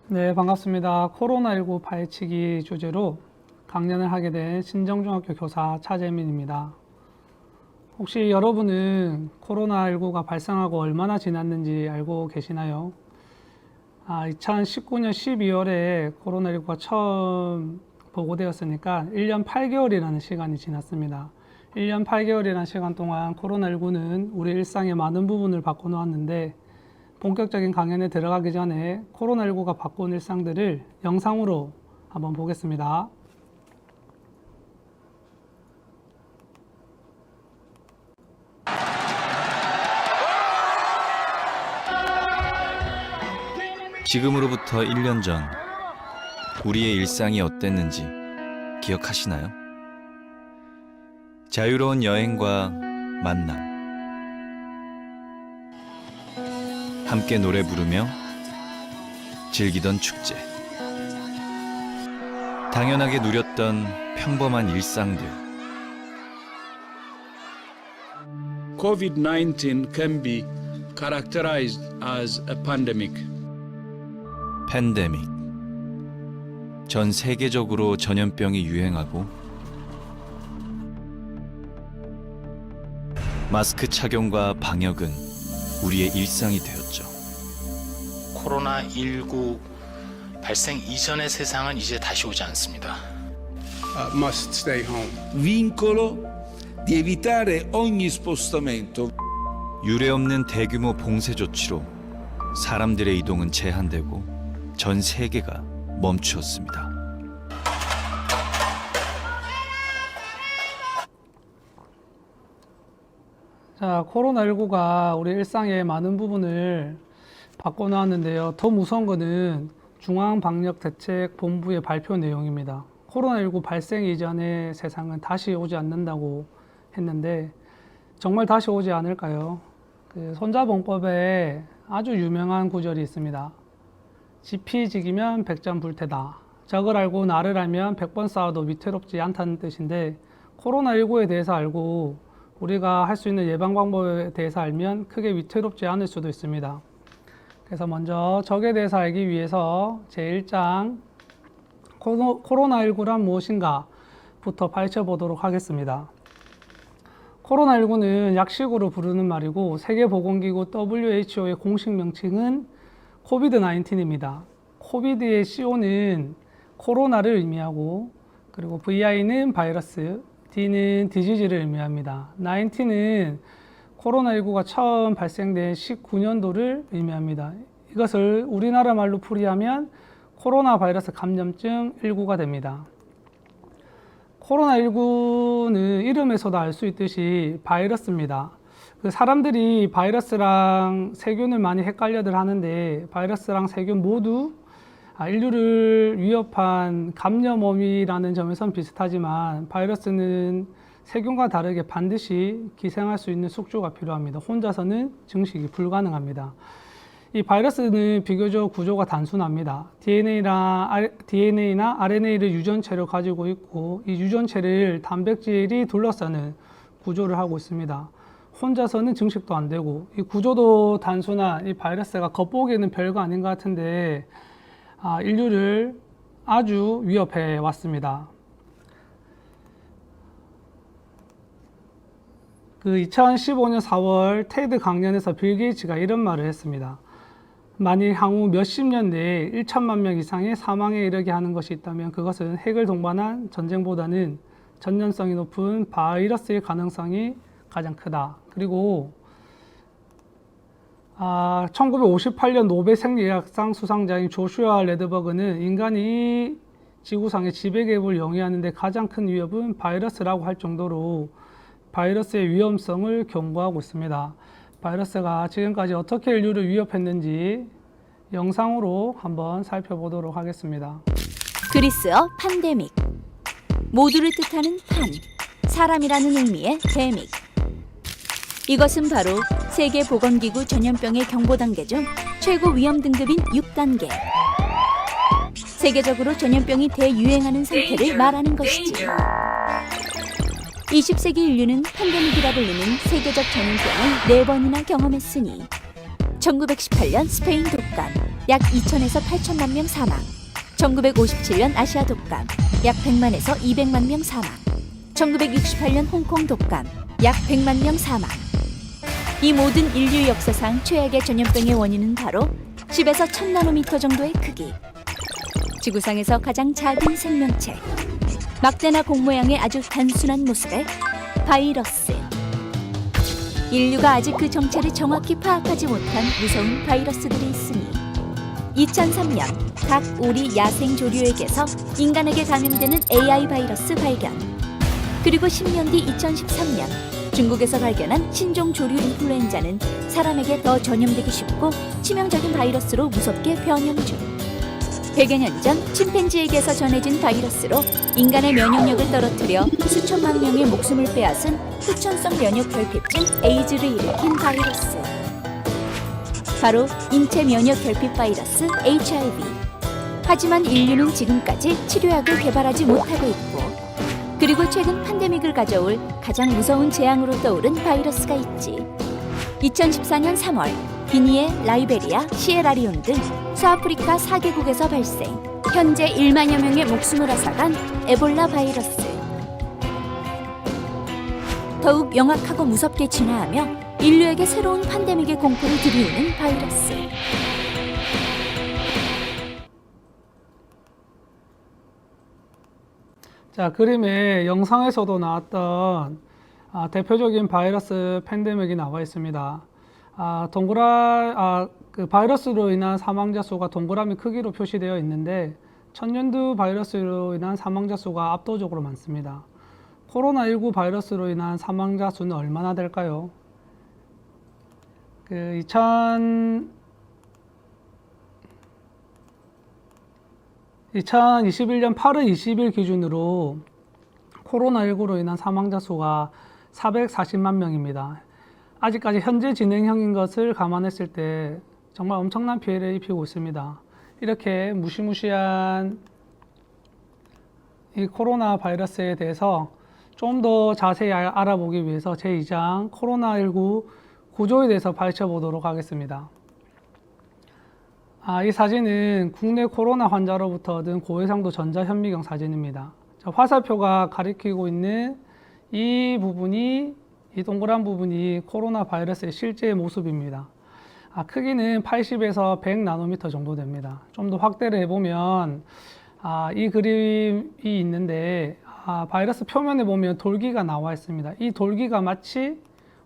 네, 반갑습니다. 코로나19 파헤치기 주제로 강연을 하게 된 신정중학교 교사 차재민입니다. 혹시 여러분은 코로나19가 발생하고 얼마나 지났는지 알고 계시나요? 2019년 12월에 코로나19가 처음 보고되었으니까 1년 8개월이라는 시간이 지났습니다. 1년 8개월이라는 시간 동안 코로나19는 우리 일상의 많은 부분을 바꿔놓았는데 본격적인 강연에 들어가기 전에 코로나19가 바꾼 일상들을 영상으로 한번 보겠습니다. 지금으로부터 1년 전 우리의 일상이 어땠는지 기억하시나요? 자유로운 여행과 만남, 함께 노래 부르며 즐기던 축제, 당연하게 누렸던 평범한 일상들. COVID-19 can be characterized as a pandemic. 팬데믹. 전 세계적으로 전염병이 유행하고 마스크 착용과 방역은 우리의 일상이 되었죠. 코로나19 발생 이전의 세상은 이제 다시 오지 않습니다. Must stay home. Vincolo di evitare ogni spostamento. 유례없는 대규모 봉쇄 조치로 사람들의 이동은 제한되고 전 세계가 멈추었습니다. 자, 코로나19가 우리 일상의 많은 부분을 바꿔놓았는데요. 더 무서운 거는 중앙방역대책본부의 발표 내용입니다. 코로나19 발생 이전의 세상은 다시 오지 않는다고 했는데 정말 다시 오지 않을까요? 손자봉법에 아주 유명한 구절이 있습니다. 지피지기면 백전불태다. 적을 알고 나를 알면 100번 싸워도 위태롭지 않다는 뜻인데 코로나19에 대해서 알고 우리가 할 수 있는 예방 방법에 대해서 알면 크게 위태롭지 않을 수도 있습니다. 그래서 먼저 적에 대해서 알기 위해서 제1장 코로나19란 무엇인가 부터 파헤쳐 보도록 하겠습니다. 코로나19는 약식으로 부르는 말이고 세계보건기구 WHO의 공식 명칭은 코비드-19입니다. 코비드의 CO는 코로나를 의미하고 그리고 VI는 바이러스, D는 디지즈를 의미합니다. 19은 코로나19가 처음 발생된 19년도를 의미합니다. 이것을 우리나라 말로 풀이하면 코로나 바이러스 감염증 19가 됩니다. 코로나19는 이름에서도 알 수 있듯이 바이러스입니다. 사람들이 바이러스랑 세균을 많이 헷갈려들 하는데 바이러스랑 세균 모두 인류를 위협한 감염원이라는 점에선 비슷하지만 바이러스는 세균과 다르게 반드시 기생할 수 있는 숙주가 필요합니다. 혼자서는 증식이 불가능합니다. 이 바이러스는 비교적 구조가 단순합니다. DNA나 RNA를 유전체로 가지고 있고 이 유전체를 단백질이 둘러싸는 구조를 하고 있습니다. 혼자서는 증식도 안 되고 이 구조도 단순한 이 바이러스가 겉보기에는 별거 아닌 것 같은데 인류를 아주 위협해 왔습니다. 2015년 4월 테드 강연에서 빌 게이츠가 이런 말을 했습니다. 만일 향후 몇십 년 내에 1천만 명 이상의 사망에 이르게 하는 것이 있다면 그것은 핵을 동반한 전쟁보다는 전염성이 높은 바이러스의 가능성이 가장 크다. 그리고 1958년 노벨 생리학상 수상자인 조슈아 레드버그는 인간이 지구상의 지배계획을 영위하는 데 가장 큰 위협은 바이러스라고 할 정도로 바이러스의 위험성을 경고하고 있습니다. 바이러스가 지금까지 어떻게 인류를 위협했는지 영상으로 한번 살펴보도록 하겠습니다. 그리스어 팬데믹, 모두를 뜻하는 판, 사람이라는 의미의 데믹. 이것은 바로 세계보건기구 전염병의 경보 단계 중 최고 위험 등급인 6단계. 세계적으로 전염병이 대유행하는 상태를 말하는 것이지. 20세기 인류는 팬데믹이라 불리는 세계적 전염병을 4번이나 경험했으니 1918년 스페인 독감, 약 2천에서 8천만 명 사망. 1957년 아시아 독감 약 100만에서 200만 명 사망. 1968년 홍콩 독감 약 100만 명 사망. 이 모든 인류 역사상 최악의 전염병의 원인은 바로 10에서 1000나노미터 정도의 크기. 지구상에서 가장 작은 생명체. 막대나 공 모양의 아주 단순한 모습의 바이러스. 인류가 아직 그 정체를 정확히 파악하지 못한 무서운 바이러스들이 있으니 2003년 각 오리 야생 조류에게서 인간에게 감염되는 AI 바이러스 발견. 그리고 10년 뒤 2013년 중국에서 발견한 신종 조류 인플루엔자는 사람에게 더 전염되기 쉽고 치명적인 바이러스로 무섭게 변형 중. 100여 년 전 침팬지에게서 전해진 바이러스로 인간의 면역력을 떨어뜨려 수천만 명의 목숨을 빼앗은 후천성 면역 결핍증 에이즈를 일으킨 바이러스. 바로 인체 면역 결핍 바이러스 HIV. 하지만 인류는 지금까지 치료약을 개발하지 못하고 있고, 그리고 최근 팬데믹을 가져올 가장 무서운 재앙으로 떠오른 바이러스가 있지. 2014년 3월 기니에, 라이베리아, 시에라리온 등 서아프리카 4개국에서 발생. 현재 1만여 명의 목숨을 앗아간 에볼라 바이러스. 더욱 영악하고 무섭게 진화하며 인류에게 새로운 팬데믹의 공포를 들이우는 바이러스. 자, 그림에 영상에서도 나왔던 대표적인 바이러스 팬데믹이 나와 있습니다. 그 바이러스로 인한 사망자 수가 동그라미 크기로 표시되어 있는데 천연두 바이러스로 인한 사망자 수가 압도적으로 많습니다. 코로나19 바이러스로 인한 사망자 수는 얼마나 될까요? 2021년 8월 20일 기준으로 코로나19로 인한 사망자 수가 440만 명입니다. 아직까지 현재 진행형인 것을 감안했을 때 정말 엄청난 피해를 입히고 있습니다. 이렇게 무시무시한 이 코로나 바이러스에 대해서 좀 더 자세히 알아보기 위해서 제2장 코로나19 구조에 대해서 파헤쳐 보도록 하겠습니다. 이 사진은 국내 코로나 환자로부터 얻은 고해상도 전자현미경 사진입니다. 화살표가 가리키고 있는 이 동그란 부분이 코로나 바이러스의 실제 모습입니다. 크기는 80에서 100나노미터 정도 됩니다. 좀 더 확대를 해보면 이 그림이 있는데 바이러스 표면에 보면 돌기가 나와 있습니다. 이 돌기가 마치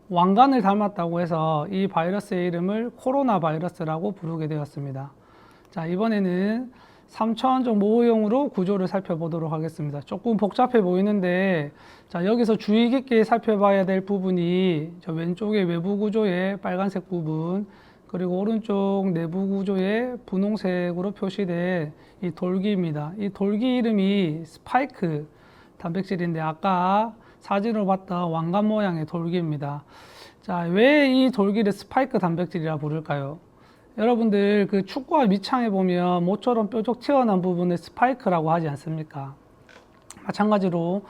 왕관을 닮았다고 해서 이 바이러스의 이름을 코로나 바이러스라고 부르게 되었습니다. 자, 이번에는 3차원적 모형으로 구조를 살펴보도록 하겠습니다. 조금 복잡해 보이는데, 자, 여기서 주의 깊게 살펴봐야 될 부분이 저 왼쪽의 외부 구조의 빨간색 부분, 그리고 오른쪽 내부 구조의 분홍색으로 표시된 이 돌기입니다. 이 돌기 이름이 스파이크 단백질인데 아까 사진으로 봤던 왕관 모양의 돌기입니다. 자, 왜 이 돌기를 스파이크 단백질이라 부를까요? 여러분들 그 축구와 밑창에 보면 모처럼 뾰족 튀어나온 부분을 스파이크라고 하지 않습니까? 마찬가지로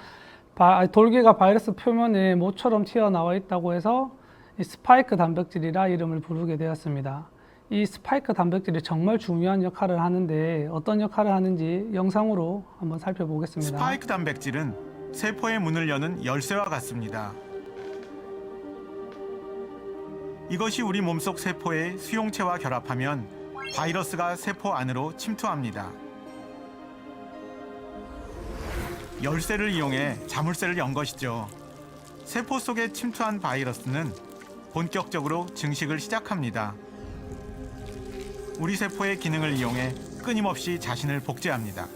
돌기가 바이러스 표면에 모처럼 튀어나와 있다고 해서 이 스파이크 단백질이라 이름을 부르게 되었습니다. 이 스파이크 단백질이 정말 중요한 역할을 하는데 어떤 역할을 하는지 영상으로 한번 살펴보겠습니다. 스파이크 단백질은 세포의 문을 여는 열쇠와 같습니다. 이것이 우리 몸속 세포의 수용체와 결합하면 바이러스가 세포 안으로 침투합니다. 열쇠를 이용해 자물쇠를 연 것이죠. 세포 속에 침투한 바이러스는 본격적으로 증식을 시작합니다. 우리 세포의 기능을 이용해 끊임없이 자신을 복제합니다.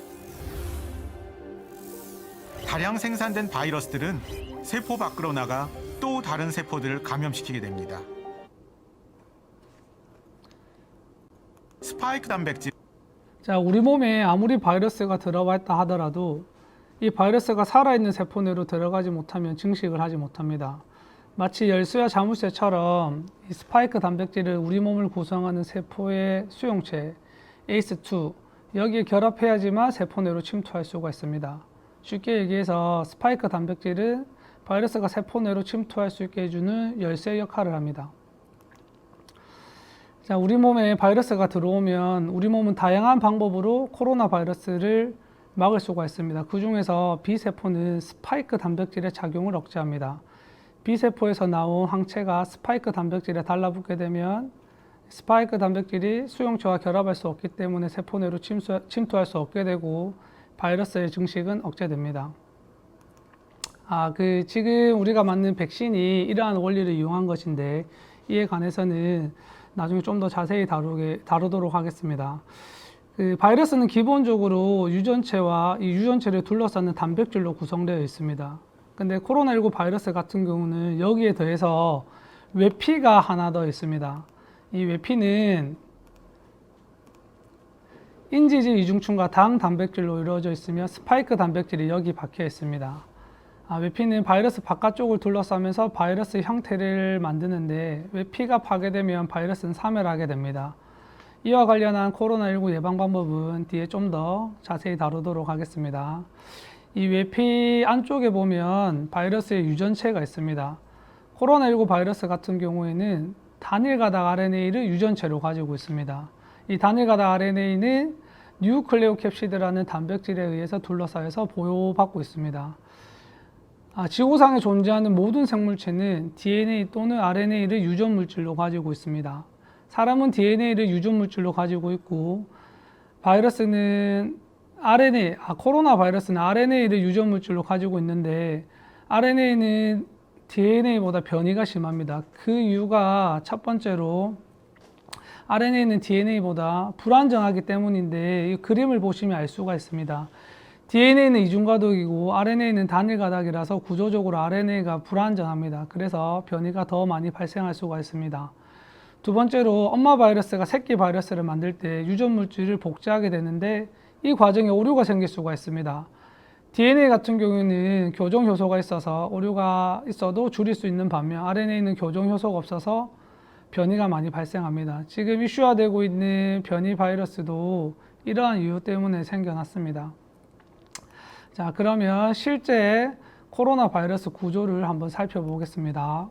다량 생산된 바이러스들은 세포 밖으로 나가 또 다른 세포들을 감염시키게 됩니다. 스파이크 단백질. 자, 우리 몸에 아무리 바이러스가 들어와 있다 하더라도 이 바이러스가 살아있는 세포 내로 들어가지 못하면 증식을 하지 못합니다. 마치 열쇠와 자물쇠처럼 이 스파이크 단백질을 우리 몸을 구성하는 세포의 수용체 ACE2 여기에 결합해야지만 세포 내로 침투할 수가 있습니다. 쉽게 얘기해서 스파이크 단백질은 바이러스가 세포 내로 침투할 수 있게 해주는 열쇠 역할을 합니다. 자, 우리 몸에 바이러스가 들어오면 우리 몸은 다양한 방법으로 코로나 바이러스를 막을 수가 있습니다. 그 중에서 B세포는 스파이크 단백질의 작용을 억제합니다. B세포에서 나온 항체가 스파이크 단백질에 달라붙게 되면 스파이크 단백질이 수용체와 결합할 수 없기 때문에 세포 내로 침투할 수 없게 되고 바이러스의 증식은 억제됩니다. 지금 우리가 맞는 백신이 이러한 원리를 이용한 것인데 이에 관해서는 나중에 좀 더 자세히 다루도록 하겠습니다. 바이러스는 기본적으로 유전체와 이 유전체를 둘러싸는 단백질로 구성되어 있습니다. 근데 코로나19 바이러스 같은 경우는 여기에 더해서 외피가 하나 더 있습니다. 이 외피는 인지질 이중충과 당 단백질로 이루어져 있으며 스파이크 단백질이 여기 박혀 있습니다. 외피는 바이러스 바깥쪽을 둘러싸면서 바이러스 형태를 만드는데 외피가 파괴되면 바이러스는 사멸하게 됩니다. 이와 관련한 코로나19 예방 방법은 뒤에 좀 더 자세히 다루도록 하겠습니다. 이 외피 안쪽에 보면 바이러스의 유전체가 있습니다. 코로나19 바이러스 같은 경우에는 단일 가닥 RNA를 유전체로 가지고 있습니다. 이 단일 가닥 RNA는 뉴클레오캡시드라는 단백질에 의해서 둘러싸여서 보호받고 있습니다. 지구상에 존재하는 모든 생물체는 DNA 또는 RNA를 유전물질로 가지고 있습니다. 사람은 DNA를 유전물질로 가지고 있고 바이러스는 코로나 바이러스는 RNA를 유전물질로 가지고 있는데 RNA는 DNA보다 변이가 심합니다. 그 이유가 첫 번째로 RNA는 DNA보다 불안정하기 때문인데 이 그림을 보시면 알 수가 있습니다. DNA는 이중가독이고 RNA는 단일가닥이라서 구조적으로 RNA가 불안정합니다. 그래서 변이가 더 많이 발생할 수가 있습니다. 두 번째로 엄마 바이러스가 새끼 바이러스를 만들 때 유전물질을 복제하게 되는데 이 과정에 오류가 생길 수가 있습니다. DNA 같은 경우는 교정 효소가 있어서 오류가 있어도 줄일 수 있는 반면 RNA는 교정 효소가 없어서 변이가 많이 발생합니다. 지금 이슈화되고 있는 변이 바이러스도 이러한 이유 때문에 생겨났습니다. 자, 그러면 실제 코로나 바이러스 구조를 한번 살펴보겠습니다.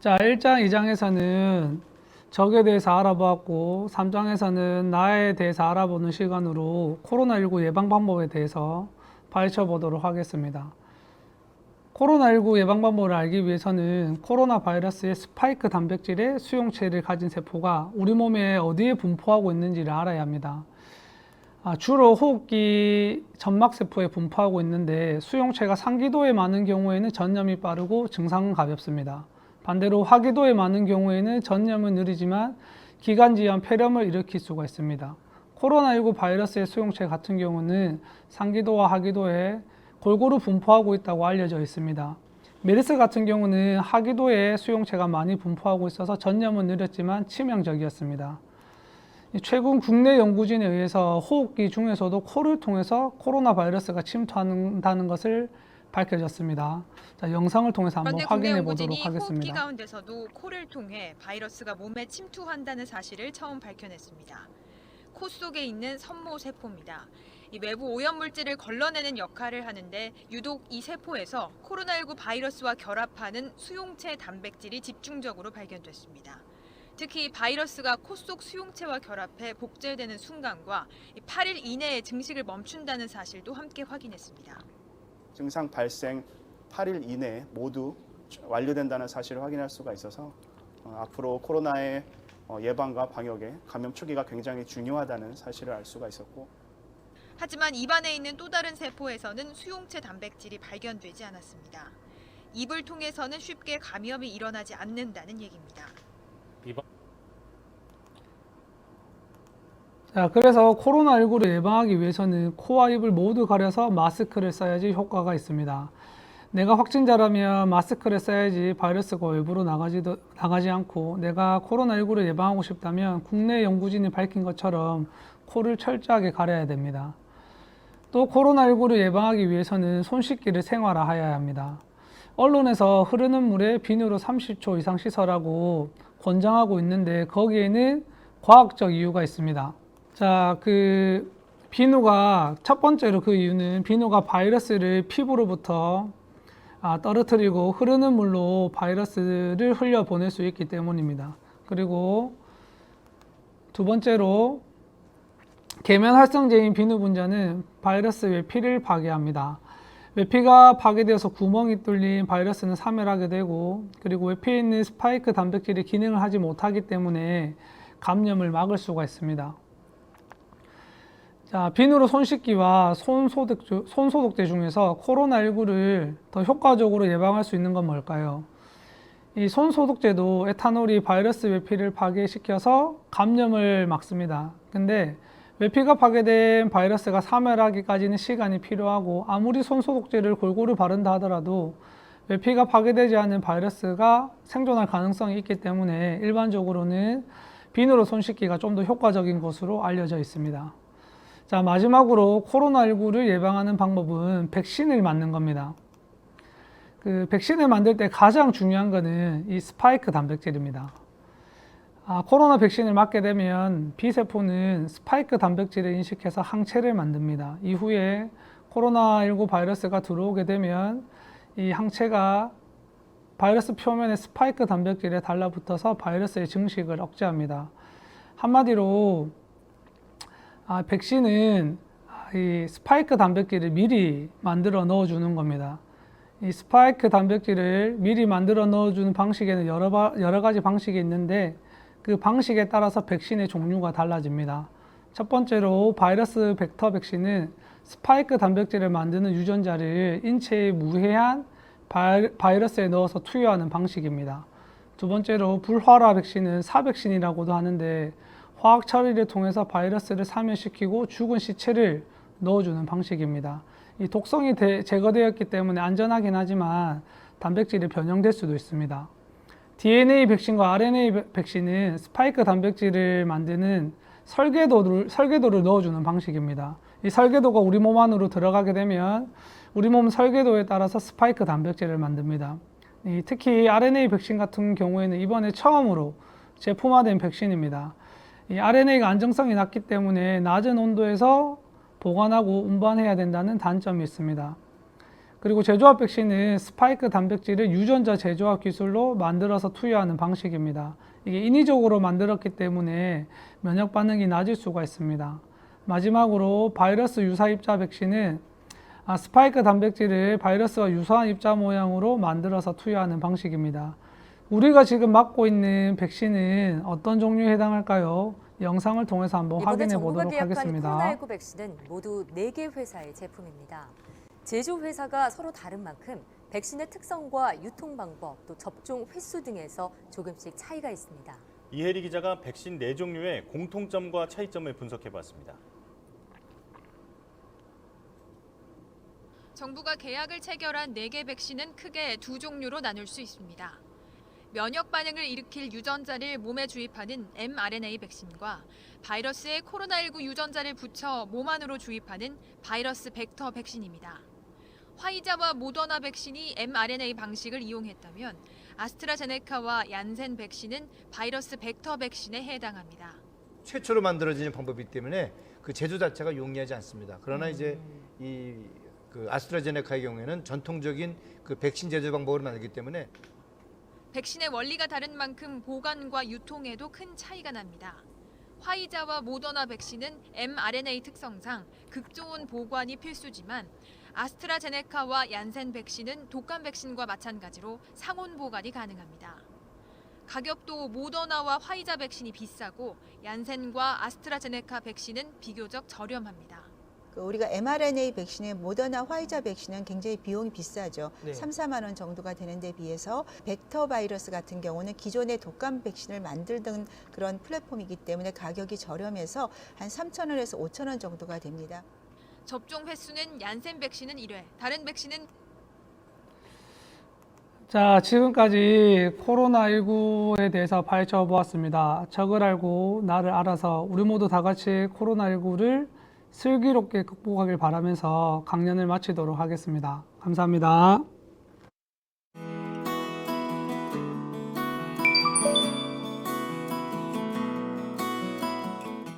자, 1장, 2장에서는 적에 대해서 알아보았고 3장에서는 나에 대해서 알아보는 시간으로 코로나19 예방 방법에 대해서 파헤쳐 보도록 하겠습니다. 코로나19 예방 방법을 알기 위해서는 코로나 바이러스의 스파이크 단백질의 수용체를 가진 세포가 우리 몸에 어디에 분포하고 있는지를 알아야 합니다. 주로 호흡기 점막세포에 분포하고 있는데 수용체가 상기도에 많은 경우에는 전염이 빠르고 증상은 가볍습니다. 반대로 하기도에 많은 경우에는 전염은 느리지만 기관지염, 폐렴을 일으킬 수가 있습니다. 코로나19 바이러스의 수용체 같은 경우는 상기도와 하기도에 골고루 분포하고 있다고 알려져 있습니다. 메르스 같은 경우는 하기도에 수용체가 많이 분포하고 있어서 전염은 느렸지만 치명적이었습니다. 최근 국내 연구진에 의해서 호흡기 중에서도 코를 통해서 코로나 바이러스가 침투한다는 것을 밝혀졌습니다. 자, 영상을 통해서 한번 확인해 보도록 하겠습니다. 호흡기 가운데서도 코를 통해 바이러스가 몸에 침투한다는 사실을 처음 밝혀냈습니다. 코 속에 있는 섬모세포입니다. 이 외부 오염 물질을 걸러내는 역할을 하는데 유독 이 세포에서 코로나19 바이러스와 결합하는 수용체 단백질이 집중적으로 발견됐습니다. 특히 바이러스가 코 속 수용체와 결합해 복제되는 순간과 8일 이내에 증식을 멈춘다는 사실도 함께 확인했습니다. 증상 발생 8일 이내에 모두 완료된다는 사실을 확인할 수가 있어서 앞으로 코로나의 예방과 방역에 감염 초기가 굉장히 중요하다는 사실을 알 수가 있었고, 하지만 입안에 있는 또 다른 세포에서는 수용체 단백질이 발견되지 않았습니다. 입을 통해서는 쉽게 감염이 일어나지 않는다는 얘기입니다. 자, 그래서 코로나19를 예방하기 위해서는 코와 입을 모두 가려서 마스크를 써야지 효과가 있습니다. 내가 확진자라면 마스크를 써야지 바이러스가 외부로 나가지 않고, 내가 코로나19를 예방하고 싶다면 국내 연구진이 밝힌 것처럼 코를 철저하게 가려야 됩니다. 또 코로나19를 예방하기 위해서는 손 씻기를 생활화해야 합니다. 언론에서 흐르는 물에 비누로 30초 이상 씻어라고 권장하고 있는데 거기에는 과학적 이유가 있습니다. 자, 비누가 첫 번째로 그 이유는 비누가 바이러스를 피부로부터 떨어뜨리고 흐르는 물로 바이러스를 흘려보낼 수 있기 때문입니다. 그리고 두 번째로 계면 활성제인 비누 분자는 바이러스 외피를 파괴합니다. 외피가 파괴되어서 구멍이 뚫린 바이러스는 사멸하게 되고, 그리고 외피에 있는 스파이크 단백질이 기능을 하지 못하기 때문에 감염을 막을 수가 있습니다. 자, 비누로 손 씻기와 손 소독제 중에서 코로나19를 더 효과적으로 예방할 수 있는 건 뭘까요? 이 손 소독제도 에탄올이 바이러스 외피를 파괴시켜서 감염을 막습니다. 근데 외피가 파괴된 바이러스가 사멸하기까지는 시간이 필요하고, 아무리 손 소독제를 골고루 바른다 하더라도 외피가 파괴되지 않은 바이러스가 생존할 가능성이 있기 때문에 일반적으로는 비누로 손 씻기가 좀 더 효과적인 것으로 알려져 있습니다. 자, 마지막으로 코로나19를 예방하는 방법은 백신을 맞는 겁니다. 백신을 만들 때 가장 중요한 것은 이 스파이크 단백질입니다. 코로나 백신을 맞게 되면 B세포는 스파이크 단백질을 인식해서 항체를 만듭니다. 이후에 코로나19 바이러스가 들어오게 되면 이 항체가 바이러스 표면에 스파이크 단백질에 달라붙어서 바이러스의 증식을 억제합니다. 한마디로 백신은 이 스파이크 단백질을 미리 만들어 넣어주는 겁니다. 이 스파이크 단백질을 미리 만들어 넣어주는 방식에는 여러 가지 방식이 있는데 그 방식에 따라서 백신의 종류가 달라집니다. 첫 번째로 바이러스 벡터 백신은 스파이크 단백질을 만드는 유전자를 인체에 무해한 바이러스에 넣어서 투여하는 방식입니다. 두 번째로 불활화 백신은 사백신이라고도 하는데 화학 처리를 통해서 바이러스를 사멸시키고 죽은 시체를 넣어주는 방식입니다. 이 독성이 제거되었기 때문에 안전하긴 하지만 단백질이 변형될 수도 있습니다. DNA 백신과 RNA 백신은 스파이크 단백질을 만드는 설계도를 넣어주는 방식입니다. 이 설계도가 우리 몸 안으로 들어가게 되면 우리 몸 설계도에 따라서 스파이크 단백질을 만듭니다. 특히 RNA 백신 같은 경우에는 이번에 처음으로 제품화된 백신입니다. 이 RNA가 안정성이 낮기 때문에 낮은 온도에서 보관하고 운반해야 된다는 단점이 있습니다. 그리고 제조합 백신은 스파이크 단백질을 유전자 제조합 기술로 만들어서 투여하는 방식입니다. 이게 인위적으로 만들었기 때문에 면역 반응이 낮을 수가 있습니다. 마지막으로 바이러스 유사 입자 백신은 스파이크 단백질을 바이러스와 유사한 입자 모양으로 만들어서 투여하는 방식입니다. 우리가 지금 맞고 있는 백신은 어떤 종류에 해당할까요? 영상을 통해서 한번 확인해 보도록 하겠습니다. 코로나19 백신은 모두 4개 회사의 제품입니다. 제조회사가 서로 다른 만큼 백신의 특성과 유통 방법, 또 접종 횟수 등에서 조금씩 차이가 있습니다. 이혜리 기자가 백신 4종류의 공통점과 차이점을 분석해봤습니다. 정부가 계약을 체결한 4개 백신은 크게 2종류로 나눌 수 있습니다. 면역 반응을 일으킬 유전자를 몸에 주입하는 mRNA 백신과 바이러스에 코로나19 유전자를 붙여 몸 안으로 주입하는 바이러스 벡터 백신입니다. 화이자와 모더나 백신이 mRNA 방식을 이용했다면 아스트라제네카와 얀센 백신은 바이러스 벡터 백신에 해당합니다. 최초로 만들어진 방법이기 때문에 그 제조 자체가 용이하지 않습니다. 그러나 이제 그 아스트라제네카의 경우에는 전통적인 그 백신 제조 방법으로 만들기 때문에 백신의 원리가 다른 만큼 보관과 유통에도 큰 차이가 납니다. 화이자와 모더나 백신은 mRNA 특성상 극좋은 보관이 필수지만 아스트라제네카와 얀센 백신은 독감 백신과 마찬가지로 상온 보관이 가능합니다. 가격도 모더나와 화이자 백신이 비싸고 얀센과 아스트라제네카 백신은 비교적 저렴합니다. 우리가 mRNA 백신의 모더나 화이자 백신은 굉장히 비용이 비싸죠. 네. 3, 4만 원 정도가 되는 데 비해서 벡터 바이러스 같은 경우는 기존의 독감 백신을 만들던 그런 플랫폼이기 때문에 가격이 저렴해서 한 3,000원에서 5,000원 정도가 됩니다. 접종 횟수는 얀센 백신은 1회, 다른 백신은 자, 지금까지 코로나19에 대해서 파헤쳐 보았습니다. 적을 알고 나를 알아서 우리 모두 다 같이 코로나19를 슬기롭게 극복하길 바라면서 강연을 마치도록 하겠습니다. 감사합니다.